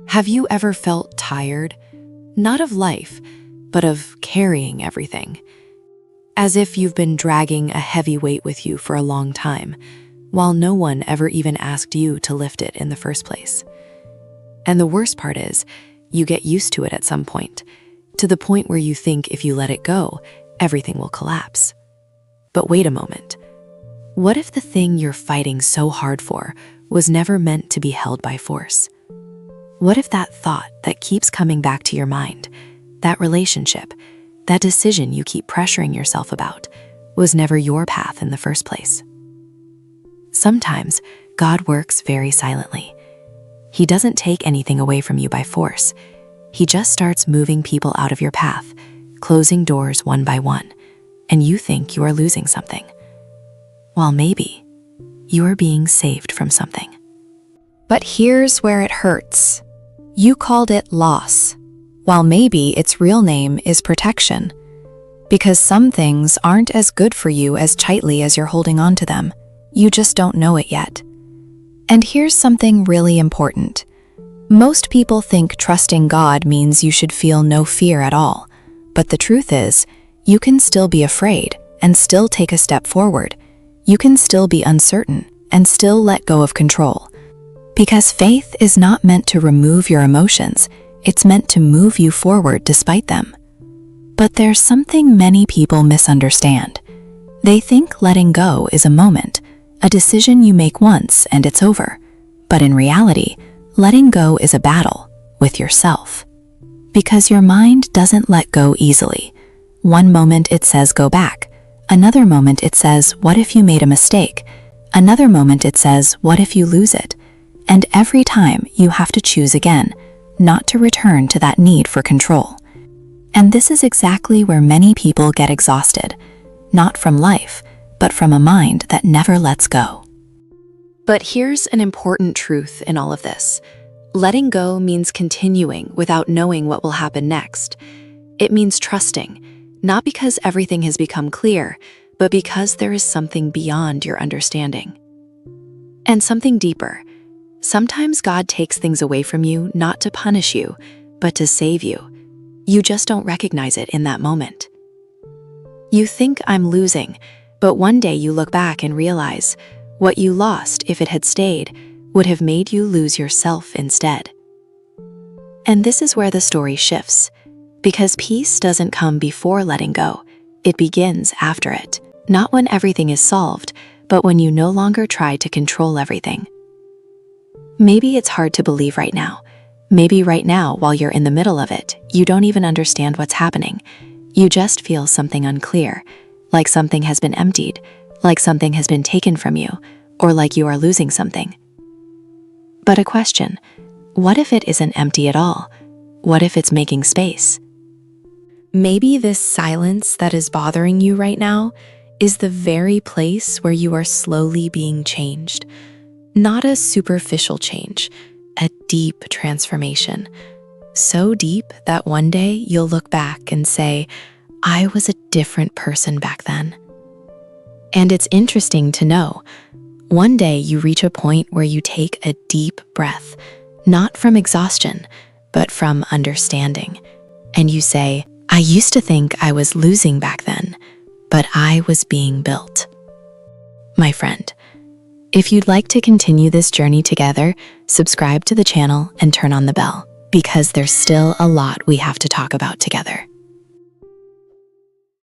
Have you ever felt tired? Not of life, but of carrying everything. As if you've been dragging a heavy weight with you for a long time, while no one ever even asked you to lift it in the first place. And the worst part is, you get used to it at some point, to the point where you think if you let it go, everything will collapse. But wait a moment. What if the thing you're fighting so hard for was never meant to be held by force? What if that thought that keeps coming back to your mind, that relationship, that decision you keep pressuring yourself about, was never your path in the first place? Sometimes God works very silently. He doesn't take anything away from you by force. He just starts moving people out of your path, closing doors one by one, and you think you are losing something. While maybe you are being saved from something. But here's where it hurts. You called it loss, while maybe its real name is protection. Because some things aren't as good for you as tightly as you're holding on to them. You just don't know it yet. And here's something really important. Most people think trusting God means you should feel no fear at all. But the truth is, you can still be afraid and still take a step forward. You can still be uncertain and still let go of control. Because faith is not meant to remove your emotions, it's meant to move you forward despite them. But there's something many people misunderstand. They think letting go is a moment, a decision you make once and it's over. But in reality, letting go is a battle with yourself. Because your mind doesn't let go easily. One moment it says go back. Another moment it says, what if you made a mistake? Another moment it says, what if you lose it? And every time you have to choose again, not to return to that need for control. And this is exactly where many people get exhausted, not from life, but from a mind that never lets go. But here's an important truth in all of this. Letting go means continuing without knowing what will happen next. It means trusting, not because everything has become clear, but because there is something beyond your understanding. And something deeper. Sometimes God takes things away from you not to punish you, but to save you. You just don't recognize it in that moment. You think I'm losing, but one day you look back and realize what you lost, if it had stayed, would have made you lose yourself instead. And this is where the story shifts, because peace doesn't come before letting go. It begins after it, not when everything is solved, but when you no longer try to control everything. Maybe it's hard to believe right now. Maybe right now, while you're in the middle of it, you don't even understand what's happening. You just feel something unclear, like something has been emptied, like something has been taken from you, or like you are losing something. But a question, what if it isn't empty at all? What if it's making space? Maybe this silence that is bothering you right now is the very place where you are slowly being changed. Not a superficial change, a deep transformation. So deep that one day you'll look back and say, I was a different person back then. And it's interesting to know, one day you reach a point where you take a deep breath, not from exhaustion, but from understanding. And you say, I used to think I was losing back then, but I was being built. My friend, if you'd like to continue this journey together, subscribe to the channel and turn on the bell, because there's still a lot we have to talk about together.